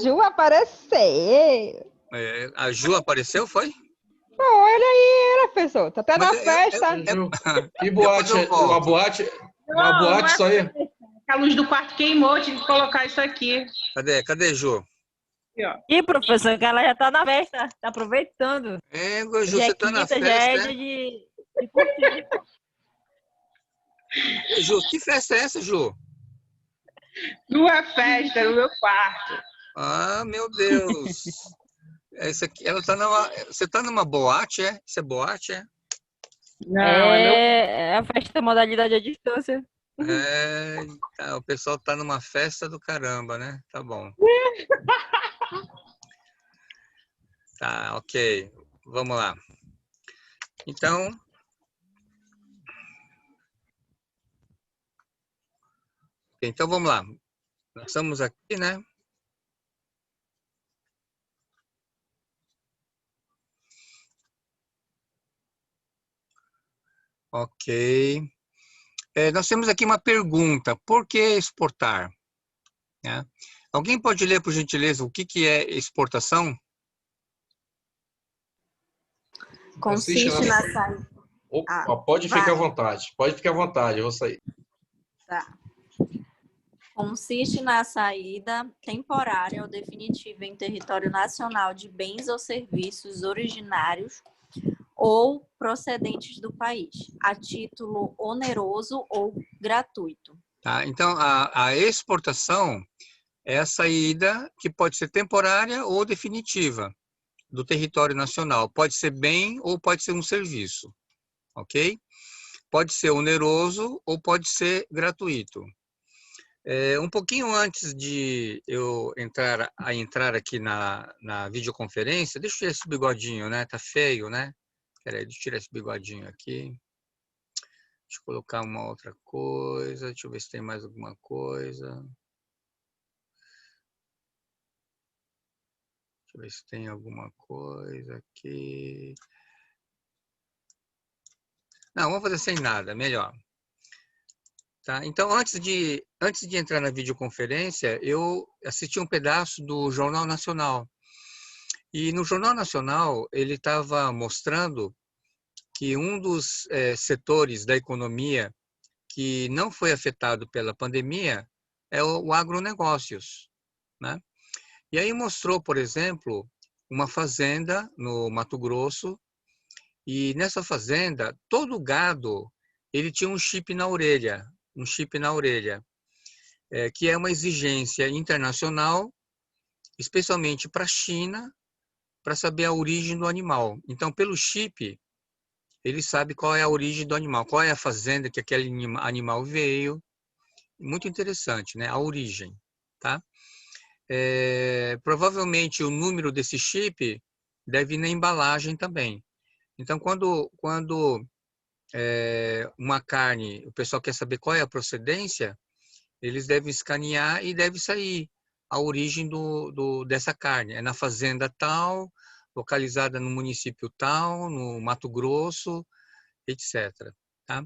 Ju apareceu. A Ju apareceu, foi? Olha aí, ela, pessoa. Tá até Mas na festa. Ju, e Depois boate? eu volto. Uma boate isso aí? A luz do quarto queimou, tive que colocar isso aqui. Cadê Ju? Aqui, ó. E professor, que ela já tá na festa, tá aproveitando. Ju, Hoje é você tá na quinta, já é festa, dia né? de curtir. Ju, que festa é essa, Ju? Numa festa no meu quarto. Ah, meu Deus. Essa aqui, você tá numa boate, é? Isso é boate, é? Não, É a festa modalidade à distância. O pessoal tá numa festa do caramba, né? Tá bom. Tá, ok. Vamos lá. Então vamos lá. Nós estamos aqui, né? Ok. Nós temos aqui uma pergunta. Por que exportar? Né? Alguém pode ler, por gentileza, o que é exportação? Consiste na saída. Pode ficar à vontade. Pode ficar à vontade, eu vou sair. Tá. Consiste na saída temporária ou definitiva em território nacional de bens ou serviços originários ou procedentes do país, a título oneroso ou gratuito. Tá, então, a exportação é a saída que pode ser temporária ou definitiva do território nacional. Pode ser bem ou pode ser um serviço, ok? Pode ser oneroso ou pode ser gratuito. Um pouquinho antes de eu entrar aqui na videoconferência, deixa eu tirar esse bigodinho, né? Tá feio, né? Peraí, deixa eu tirar esse bigodinho aqui. Deixa eu colocar uma outra coisa. Deixa eu ver se tem mais alguma coisa. Deixa eu ver se tem alguma coisa aqui. Não, vamos fazer sem nada, melhor. Tá? Então, antes de entrar na videoconferência, eu assisti um pedaço do Jornal Nacional. E no Jornal Nacional, ele estava mostrando que um dos setores da economia que não foi afetado pela pandemia é o agronegócios, né? E aí mostrou, por exemplo, uma fazenda no Mato Grosso, e nessa fazenda, todo o gado, ele tinha um chip na orelha, que é uma exigência internacional, especialmente para a China, para saber a origem do animal. Então, pelo chip, ele sabe qual é a origem do animal, qual é a fazenda que aquele animal veio. Muito interessante, né? A origem, tá? Provavelmente o número desse chip deve ir na embalagem também. Então, quando uma carne, o pessoal quer saber qual é a procedência, eles devem escanear e deve sair a origem dessa carne. É na fazenda tal, localizada no município tal, no Mato Grosso, etc. Tá?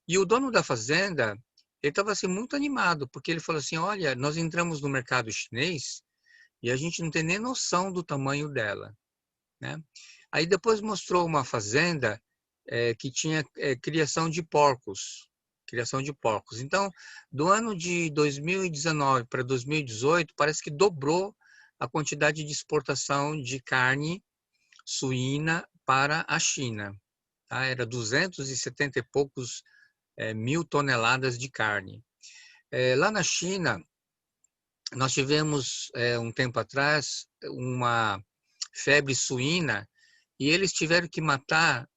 E o dono da fazenda, ele estava assim, muito animado, porque ele falou assim, olha, nós entramos no mercado chinês e a gente não tem nem noção do tamanho dela, né? Aí depois mostrou uma fazenda que tinha criação de porcos. Então, do ano de 2019 para 2018, parece que dobrou a quantidade de exportação de carne suína para a China. Tá? Era 270 e poucos mil toneladas de carne. Lá na China, nós tivemos, um tempo atrás, uma febre suína, e eles tiveram que matar,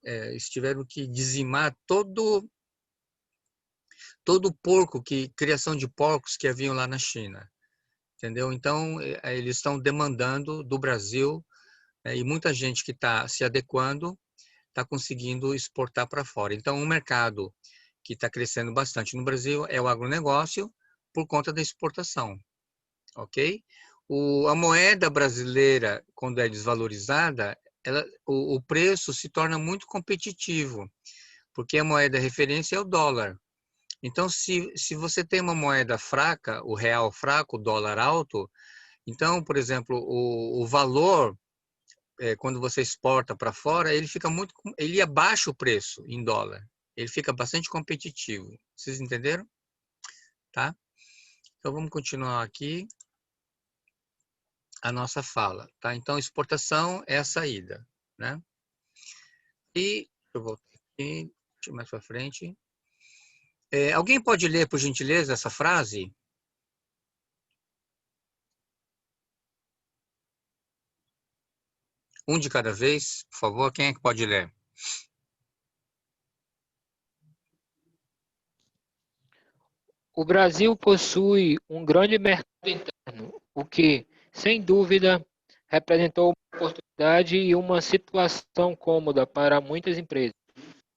eles tiveram que dizimar todo porco, criação de porcos que haviam lá na China. Entendeu? Então, eles estão demandando do Brasil, e muita gente que está se adequando está conseguindo exportar para fora. Então, um mercado que está crescendo bastante no Brasil é o agronegócio por conta da exportação, ok? A moeda brasileira, quando é desvalorizada, o preço se torna muito competitivo, porque a moeda referência é o dólar. Então, se você tem uma moeda fraca, o real fraco, o dólar alto, Então, por exemplo, o valor, quando você exporta para fora, ele abaixa o preço em dólar. Ele fica bastante competitivo. Vocês entenderam? Tá? Então, vamos continuar aqui a nossa fala, tá? Então, exportação é a saída, né? E eu volto aqui, deixa eu mais para frente. Alguém pode ler, por gentileza, essa frase? Um de cada vez, por favor. Quem é que pode ler? O Brasil possui um grande mercado interno, o que, sem dúvida, representou uma oportunidade e uma situação cômoda para muitas empresas,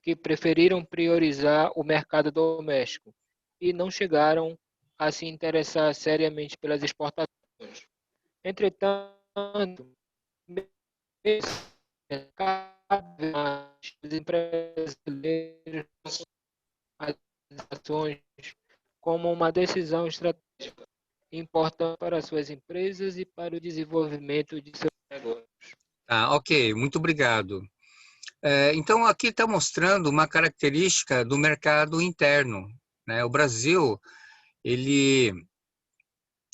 que preferiram priorizar o mercado doméstico e não chegaram a se interessar seriamente pelas exportações. Entretanto, mesmo as empresas brasileiras as ações como uma decisão estratégica importante para suas empresas e para o desenvolvimento de seus negócios. Ok, muito obrigado. Então, aqui está mostrando uma característica do mercado interno, né? O Brasil, ele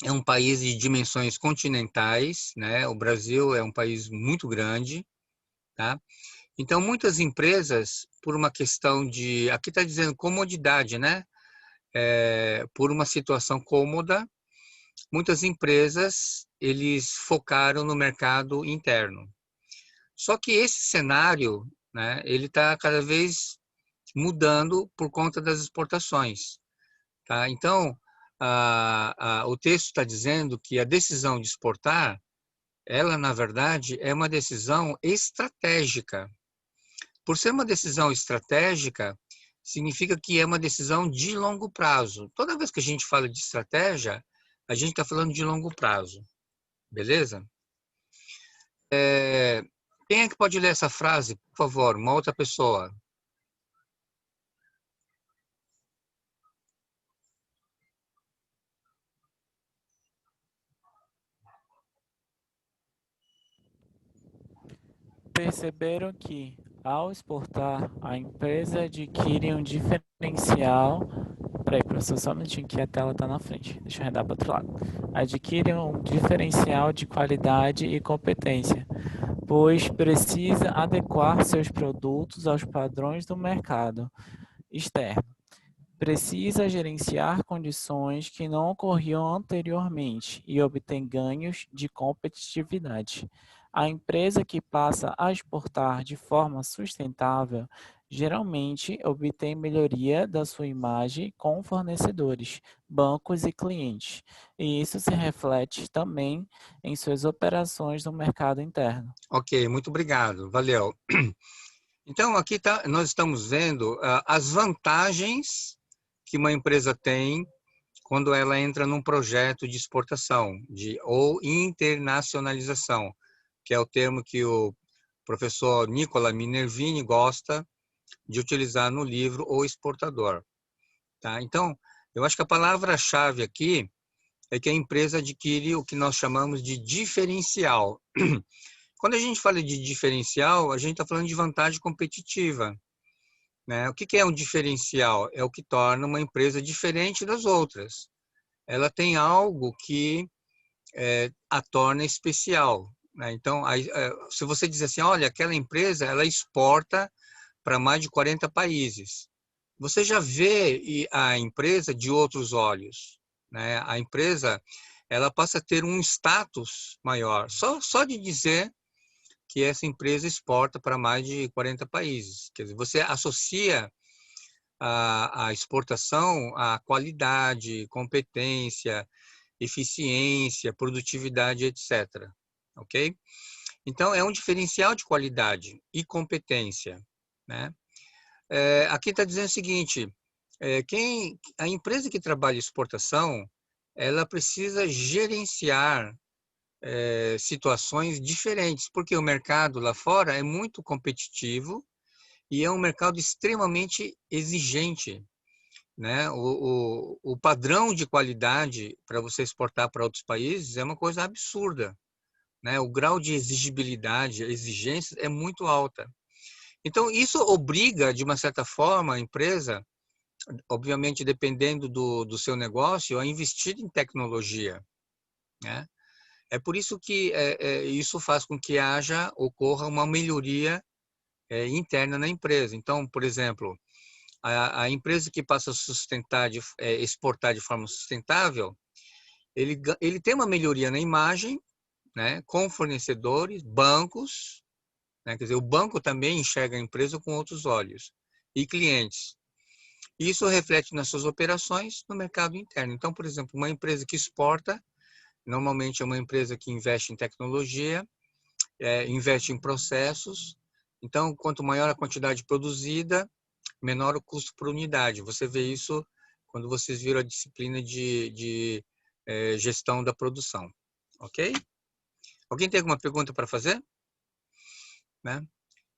é um país de dimensões continentais, né? O Brasil é um país muito grande, tá? Então, muitas empresas, por uma questão de, aqui está dizendo comodidade, né? Por uma situação cômoda, muitas empresas, eles focaram no mercado interno. Só que esse cenário, né, ele está cada vez mudando por conta das exportações. Tá? Então, o texto está dizendo que a decisão de exportar, ela, na verdade, é uma decisão estratégica. Por ser uma decisão estratégica, significa que é uma decisão de longo prazo. Toda vez que a gente fala de estratégia, a gente está falando de longo prazo. Beleza? Quem é que pode ler essa frase, por favor? Uma outra pessoa. Perceberam que, ao exportar, a empresa adquire um diferencial. Peraí, professor, só um minutinho que a tela está na frente. Deixa eu arredar para o outro lado. Adquire um diferencial de qualidade e competência, pois precisa adequar seus produtos aos padrões do mercado externo. Precisa gerenciar condições que não ocorriam anteriormente e obtém ganhos de competitividade. A empresa que passa a exportar de forma sustentável geralmente obtém melhoria da sua imagem com fornecedores, bancos e clientes, e isso se reflete também em suas operações no mercado interno. Ok, muito obrigado, valeu. Então, aqui nós estamos vendo as vantagens que uma empresa tem quando ela entra num projeto de exportação ou internacionalização, que é o termo que o professor Nicola Minervini gosta de utilizar no livro O Exportador. Tá? Então, eu acho que a palavra-chave aqui é que a empresa adquire o que nós chamamos de diferencial. Quando a gente fala de diferencial, a gente está falando de vantagem competitiva. Né? O que é um diferencial? É o que torna uma empresa diferente das outras. Ela tem algo que a torna especial. Né? Então, se você diz assim, olha, aquela empresa ela exporta para mais de 40 países, você já vê a empresa de outros olhos. Né? A empresa ela passa a ter um status maior, só de dizer que essa empresa exporta para mais de 40 países. Quer dizer, você associa a exportação à qualidade, competência, eficiência, produtividade, etc. Ok? Então, é um diferencial de qualidade e competência. Né? Aqui está dizendo o seguinte, a empresa que trabalha exportação, ela precisa gerenciar situações diferentes, porque o mercado lá fora é muito competitivo e é um mercado extremamente exigente. né? O padrão de qualidade para você exportar para outros países é uma coisa absurda, né? O grau de exigibilidade, exigência é muito alta. Então, isso obriga, de uma certa forma, a empresa, obviamente dependendo do seu negócio, a investir em tecnologia, né? É por isso que isso faz com que ocorra uma melhoria interna na empresa. Então, por exemplo, a empresa que passa a exportar de forma sustentável, ele tem uma melhoria na imagem, né, com fornecedores, bancos, né, quer dizer, o banco também enxerga a empresa com outros olhos, e clientes. Isso reflete nas suas operações no mercado interno. Então, por exemplo, uma empresa que exporta, normalmente é uma empresa que investe em tecnologia, investe em processos. Então, quanto maior a quantidade produzida, menor o custo por unidade. Você vê isso quando vocês viram a disciplina de gestão da produção. Ok? Alguém tem alguma pergunta para fazer? Né?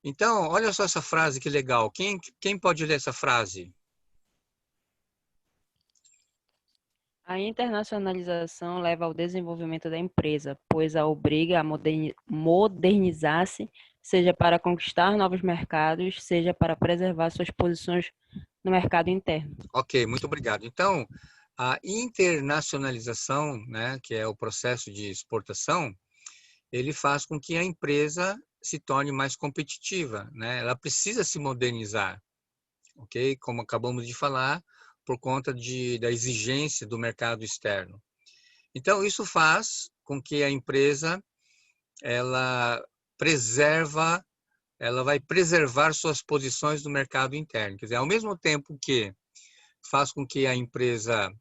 Então, olha só essa frase que legal. Quem pode ler essa frase? A internacionalização leva ao desenvolvimento da empresa, pois a obriga a modernizar-se, seja para conquistar novos mercados, seja para preservar suas posições no mercado interno. Ok, muito obrigado. Então, a internacionalização, né, que é o processo de exportação, ele faz com que a empresa se torne mais competitiva, né? Ela precisa se modernizar, ok? Como acabamos de falar, por conta da exigência do mercado externo. Então, isso faz com que a empresa ela vai preservar suas posições no mercado interno. Quer dizer, ao mesmo tempo que faz com que a empresa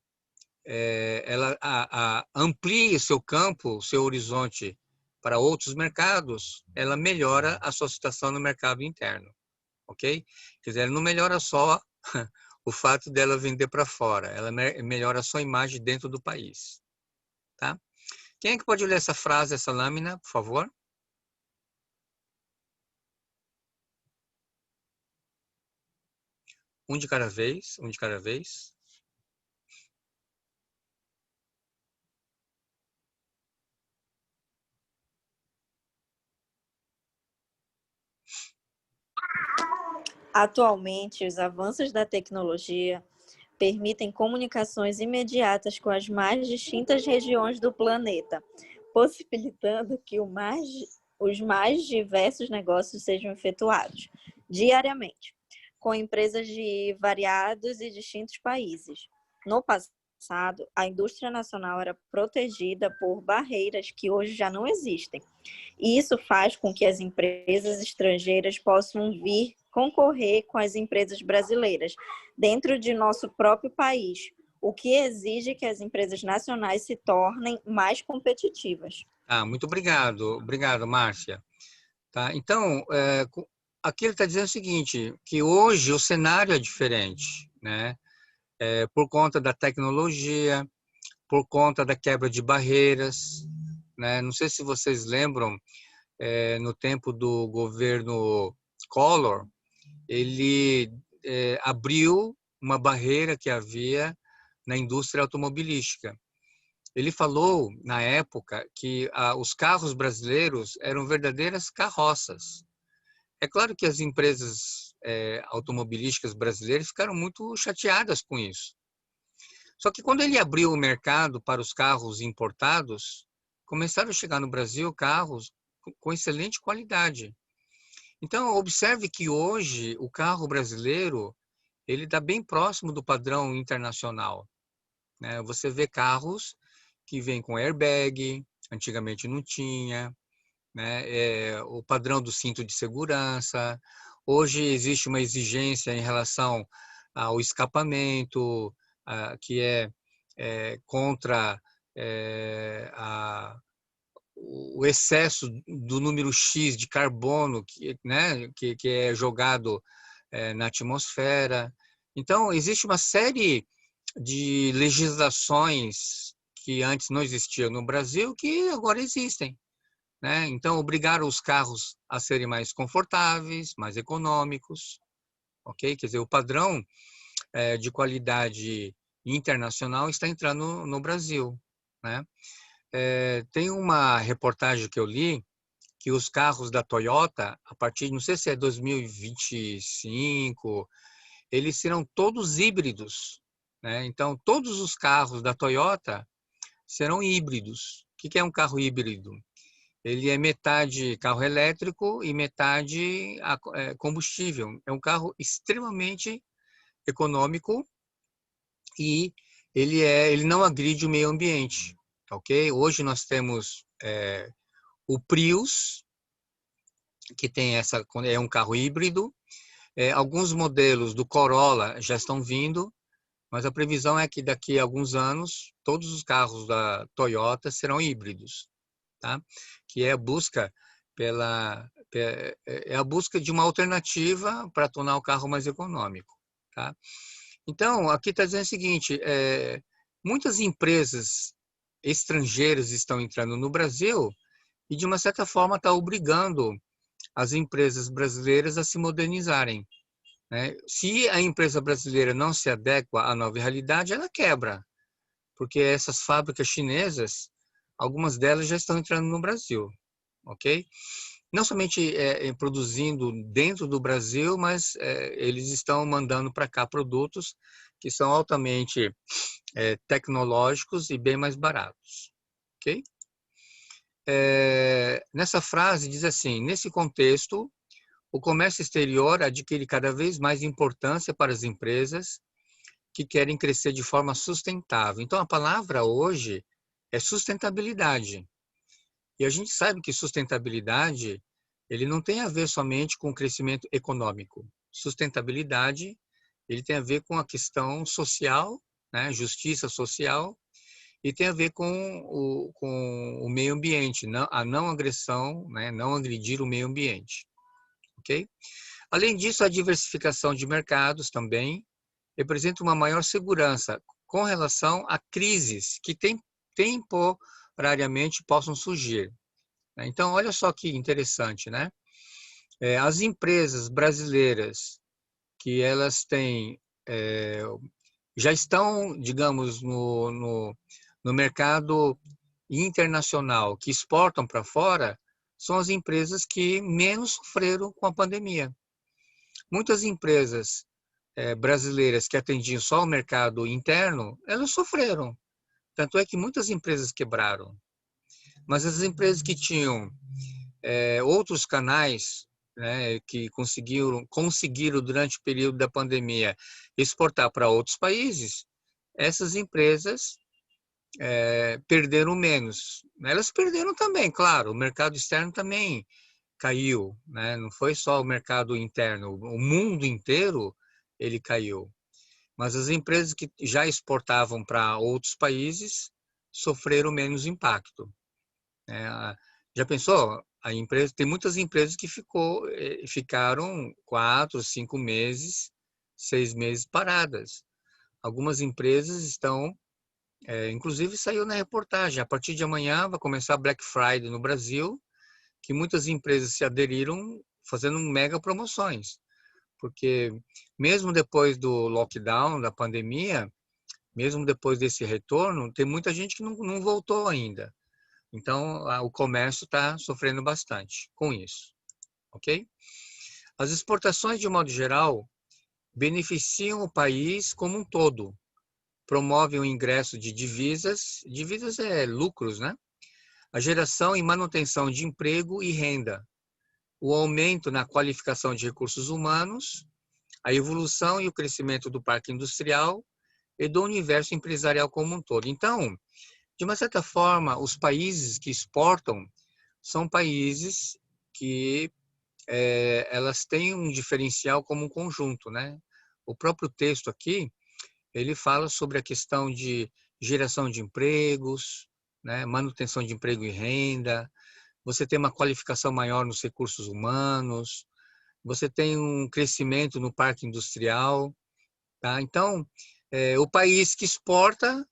ela amplie seu campo, seu horizonte para outros mercados, ela melhora a sua situação no mercado interno, ok? Quer dizer, ela não melhora só o fato dela vender para fora, ela melhora a sua imagem dentro do país, tá? Quem é que pode ler essa frase, essa lâmina, por favor? Um de cada vez, um de cada vez. Atualmente, os avanços da tecnologia permitem comunicações imediatas com as mais distintas regiões do planeta, possibilitando que os mais diversos negócios sejam efetuados diariamente, com empresas de variados e distintos países. No passado, a indústria nacional era protegida por barreiras que hoje já não existem. E isso faz com que as empresas estrangeiras possam vir concorrer com as empresas brasileiras dentro de nosso próprio país, o que exige que as empresas nacionais se tornem mais competitivas. Muito obrigado. Obrigado, Márcia. Tá? Então, aqui ele está dizendo o seguinte, que hoje o cenário é diferente, né? Por conta da tecnologia, por conta da quebra de barreiras, né? Não sei se vocês lembram, no tempo do governo Collor, ele abriu uma barreira que havia na indústria automobilística. Ele falou, na época, que os carros brasileiros eram verdadeiras carroças. É claro que as empresas automobilísticas brasileiras ficaram muito chateadas com isso. Só que quando ele abriu o mercado para os carros importados, começaram a chegar no Brasil carros com excelente qualidade. Então, observe que hoje o carro brasileiro ele está bem próximo do padrão internacional, né? Você vê carros que vêm com airbag, antigamente não tinha, né? O padrão do cinto de segurança. Hoje existe uma exigência em relação ao escapamento, que é contra o excesso do número X de carbono né, que é jogado na atmosfera. Então, existe uma série de legislações que antes não existiam no Brasil, que agora existem, né? Então, obrigaram os carros a serem mais confortáveis, mais econômicos, ok? Quer dizer, o padrão de qualidade internacional está entrando no Brasil, né? Tem uma reportagem que eu li que os carros da Toyota, a partir, não sei se é 2025, eles serão todos híbridos, né? Então, todos os carros da Toyota serão híbridos. O que é um carro híbrido? Ele é metade carro elétrico e metade combustível. É um carro extremamente econômico e ele não agride o meio ambiente, ok? Hoje nós temos o Prius, que é um carro híbrido. Alguns modelos do Corolla já estão vindo, mas a previsão é que daqui a alguns anos todos os carros da Toyota serão híbridos, tá? Que é a busca de uma alternativa para tornar o carro mais econômico, tá? Então, aqui está dizendo o seguinte, muitas empresas estrangeiras estão entrando no Brasil e, de uma certa forma, está obrigando as empresas brasileiras a se modernizarem, né? Se a empresa brasileira não se adequa à nova realidade, ela quebra, porque essas fábricas chinesas, algumas delas já estão entrando no Brasil, ok? Não somente produzindo dentro do Brasil, mas eles estão mandando para cá produtos que são altamente tecnológicos e bem mais baratos, ok? Nessa frase diz assim: nesse contexto, o comércio exterior adquire cada vez mais importância para as empresas que querem crescer de forma sustentável. Então, a palavra hoje é sustentabilidade. E a gente sabe que sustentabilidade, ele não tem a ver somente com o crescimento econômico. Sustentabilidade, ele tem a ver com a questão social, né, justiça social, e tem a ver com o meio ambiente, a não agressão, né, não agredir o meio ambiente. Okay? Além disso, a diversificação de mercados também representa uma maior segurança com relação a crises que temporariamente possam surgir. Então, olha só que interessante, né? As empresas brasileiras que elas têm, já estão, digamos, no mercado internacional, que exportam para fora, são as empresas que menos sofreram com a pandemia. Muitas empresas brasileiras que atendiam só o mercado interno, elas sofreram. Tanto é que muitas empresas quebraram. Mas as empresas que tinham outros canais, né, que conseguiram durante o período da pandemia exportar para outros países, essas empresas perderam menos. Elas perderam também, claro, o mercado externo também caiu, né? Não foi só o mercado interno, o mundo inteiro ele caiu. Mas as empresas que já exportavam para outros países sofreram menos impacto. Já pensou? Tem muitas empresas que ficaram 4, 5 meses, 6 meses paradas. Algumas empresas estão, inclusive saiu na reportagem, a partir de amanhã vai começar Black Friday no Brasil, que muitas empresas se aderiram fazendo mega promoções. Porque mesmo depois do lockdown, da pandemia, mesmo depois desse retorno, tem muita gente que não voltou ainda. Então, o comércio está sofrendo bastante com isso, ok? As exportações, de modo geral, beneficiam o país como um todo, promovem o ingresso de divisas lucros, né? A geração e manutenção de emprego e renda, o aumento na qualificação de recursos humanos, a evolução e o crescimento do parque industrial e do universo empresarial como um todo. Então, de uma certa forma, os países que exportam são países que elas têm um diferencial como um conjunto, né? O próprio texto aqui, ele fala sobre a questão de geração de empregos, né? Manutenção de emprego e renda, você tem uma qualificação maior nos recursos humanos, você tem um crescimento no parque industrial, tá? Então, o país que exporta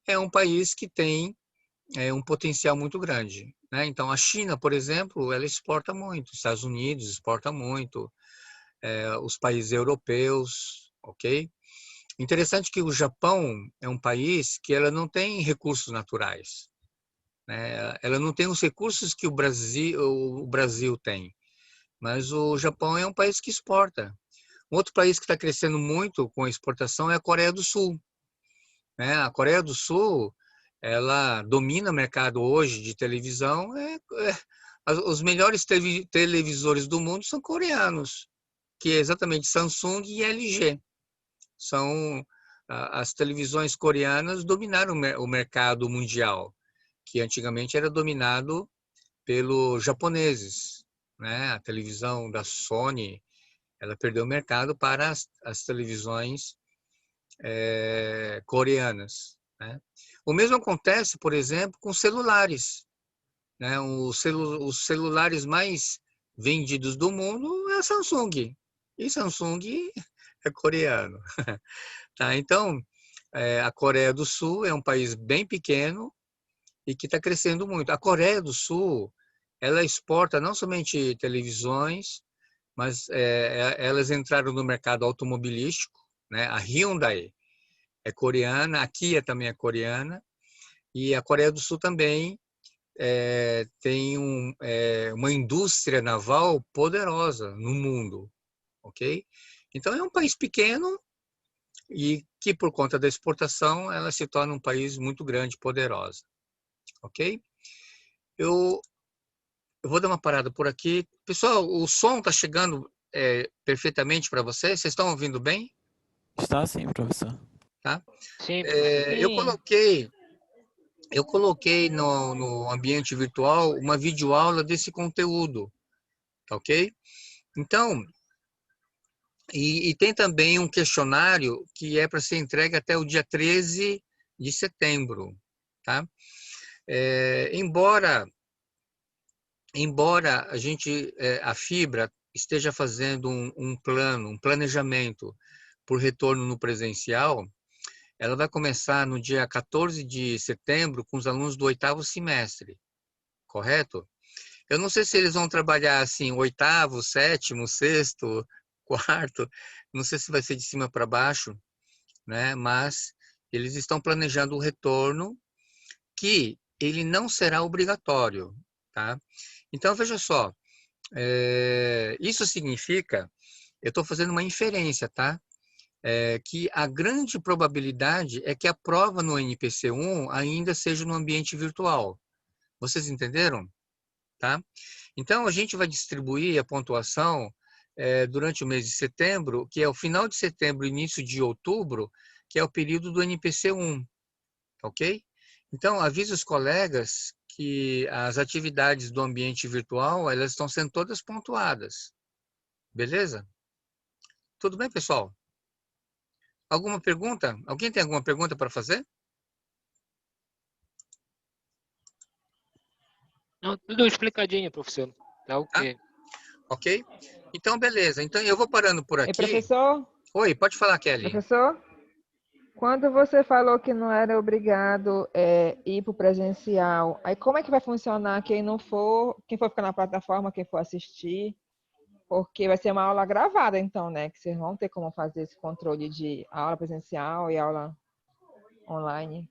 é um país que tem um potencial muito grande, né? Então, a China, por exemplo, ela exporta muito, os Estados Unidos exporta muito, os países europeus, ok? Interessante que o Japão é um país que ela não tem recursos naturais, né? Ela não tem os recursos que o Brasil tem, mas o Japão é um país que exporta. Outro país que está crescendo muito com a exportação é a Coreia do Sul, né? A Coreia do Sul, ela domina o mercado hoje de televisão. Os melhores televisores do mundo são coreanos, que é exatamente Samsung e LG. São as televisões coreanas dominaram o mercado mundial, que antigamente era dominado pelos japoneses, né? A televisão da Sony, ela perdeu o mercado para as televisões coreanas, né? O mesmo acontece, por exemplo, com celulares, né? Os celulares mais vendidos do mundo é a Samsung, e Samsung é coreano. Tá? Então, a Coreia do Sul é um país bem pequeno e que está crescendo muito. A Coreia do Sul, ela exporta não somente televisões, mas elas entraram no mercado automobilístico, né? A Hyundai é coreana, a Kia também é coreana, e a Coreia do Sul também tem uma indústria naval poderosa no mundo, ok? Então, é um país pequeno e que, por conta da exportação, ela se torna um país muito grande, poderosa, ok? Eu vou dar uma parada por aqui. Pessoal, o som está chegando perfeitamente para vocês? Vocês estão ouvindo bem? Está sim, professor. Tá? Sim, Eu coloquei no ambiente virtual uma videoaula desse conteúdo, tá ok? Então, e tem também um questionário que é para ser entregue até o dia 13 de setembro, tá? Embora a Fibra esteja fazendo um planejamento por retorno no presencial, ela vai começar no dia 14 de setembro com os alunos do 8º semestre, correto? Eu não sei se eles vão trabalhar assim, 8º, 7º, 6º, 4º, não sei se vai ser de cima para baixo, né? Mas eles estão planejando o retorno, que ele não será obrigatório, tá? Então, veja só, isso significa, eu estou fazendo uma inferência, tá? Que a grande probabilidade é que a prova no NPC-1 ainda seja no ambiente virtual. Vocês entenderam? Tá? Então, a gente vai distribuir a pontuação durante o mês de setembro, que é o final de setembro, início de outubro, que é o período do NPC-1, ok? Então, avise os colegas que as atividades do ambiente virtual, elas estão sendo todas pontuadas. Beleza? Tudo bem, pessoal? Alguma pergunta? Alguém tem alguma pergunta para fazer? não, tudo explicadinho, professor. Tá ok. Ok? Então, beleza. Então, eu vou parando por E aqui. professor, Oi, pode falar, Kelly. professor, quando você falou que não era obrigado ir para o presencial, aí como é que vai funcionar quem não for, quem for ficar na plataforma, quem for assistir? Porque vai ser uma aula gravada, então, né? Que vocês vão ter como fazer esse controle de aula presencial e aula online.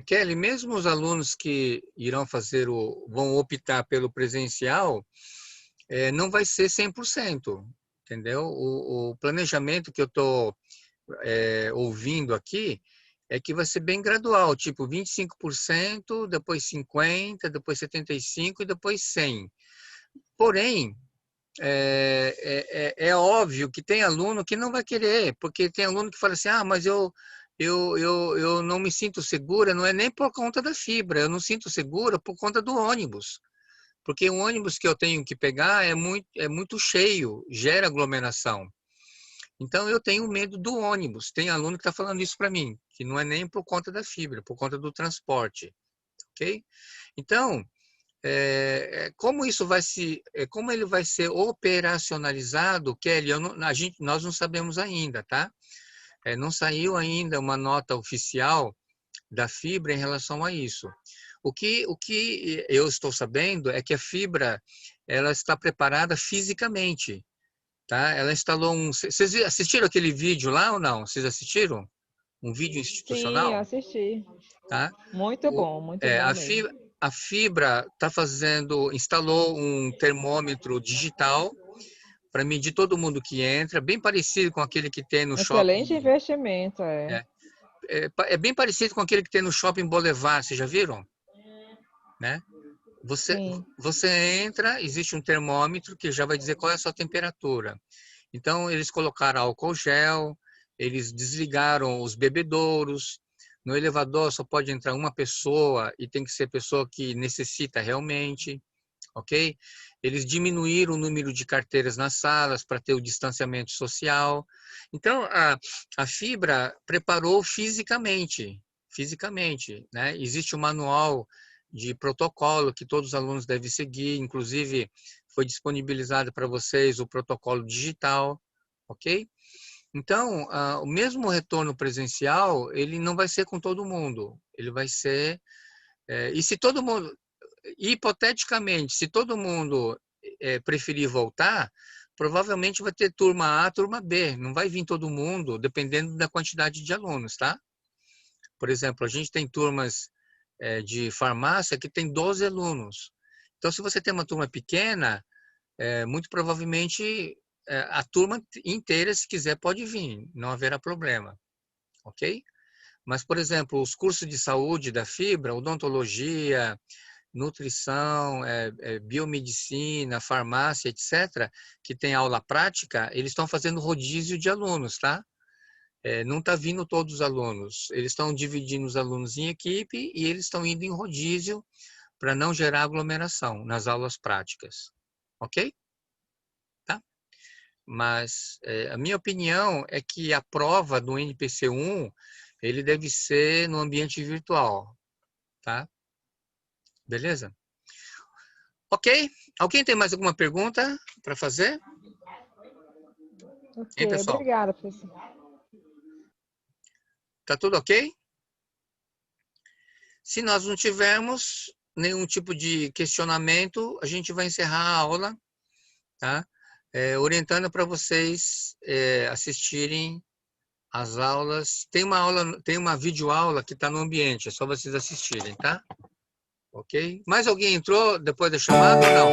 Kelly, mesmo os alunos que vão optar pelo presencial, não vai ser 100%, entendeu? O planejamento que eu estou ouvindo aqui é que vai ser bem gradual, tipo 25%, depois 50%, depois 75% e depois 100%. Porém, é óbvio que tem aluno que não vai querer, porque tem aluno que fala assim, mas eu não me sinto segura, não é nem por conta da fibra, eu não sinto segura por conta do ônibus. Porque o ônibus que eu tenho que pegar é muito cheio, gera aglomeração. Então, eu tenho medo do ônibus. Tem aluno que está falando isso para mim, que não é nem por conta da fibra, por conta do transporte. Ok? Então, como ele vai ser operacionalizado, Kelly, nós não sabemos ainda, tá? Não saiu ainda uma nota oficial da fibra em relação a isso. O que eu estou sabendo é que a fibra ela está preparada fisicamente, tá? Ela instalou um... Vocês assistiram aquele vídeo lá ou não? Vocês assistiram? Um vídeo Sim, institucional? assisti. Tá? Muito bom mesmo. A Fibra instalou um termômetro digital para medir todo mundo que entra, bem parecido com aquele que tem no Excelente shopping. investimento, É bem parecido com aquele que tem no Shopping Boulevard, vocês já viram? Né? Sim. Você entra, existe um termômetro que já vai dizer qual é a sua temperatura. Então, eles colocaram álcool gel, eles desligaram os bebedouros. No elevador só pode entrar uma pessoa e tem que ser pessoa que necessita realmente, ok? Eles diminuíram o número de carteiras nas salas para ter o distanciamento social. Então, a Fibra preparou fisicamente, né? Existe um manual de protocolo que todos os alunos devem seguir, inclusive foi disponibilizado para vocês o protocolo digital, ok? Então, o mesmo retorno presencial, ele não vai ser com todo mundo, ele vai ser... e se todo mundo, hipoteticamente, se todo mundo preferir voltar, provavelmente vai ter turma A, turma B, não vai vir todo mundo, dependendo da quantidade de alunos, tá? Por exemplo, a gente tem turmas de farmácia que tem 12 alunos. Então, se você tem uma turma pequena, muito provavelmente a turma inteira, se quiser, pode vir, não haverá problema, ok? Mas, por exemplo, os cursos de saúde da Fibra, odontologia, nutrição, biomedicina, farmácia, etc., que tem aula prática, eles estão fazendo rodízio de alunos, tá? Não está vindo todos os alunos. Eles estão dividindo os alunos em equipe e eles estão indo em rodízio para não gerar aglomeração nas aulas práticas. Ok? Tá? Mas a minha opinião é que a prova do NPC-1 ele deve ser no ambiente virtual. Tá? Beleza? Ok? Alguém tem mais alguma pergunta para fazer? Ok, Hein, pessoal? obrigada, professor. Tá tudo ok? Se nós não tivermos nenhum tipo de questionamento, a gente vai encerrar a aula, tá? Orientando para vocês assistirem as aulas. Tem uma videoaula que está no ambiente, é só vocês assistirem, tá? Ok? Mais alguém entrou depois da chamada ou não?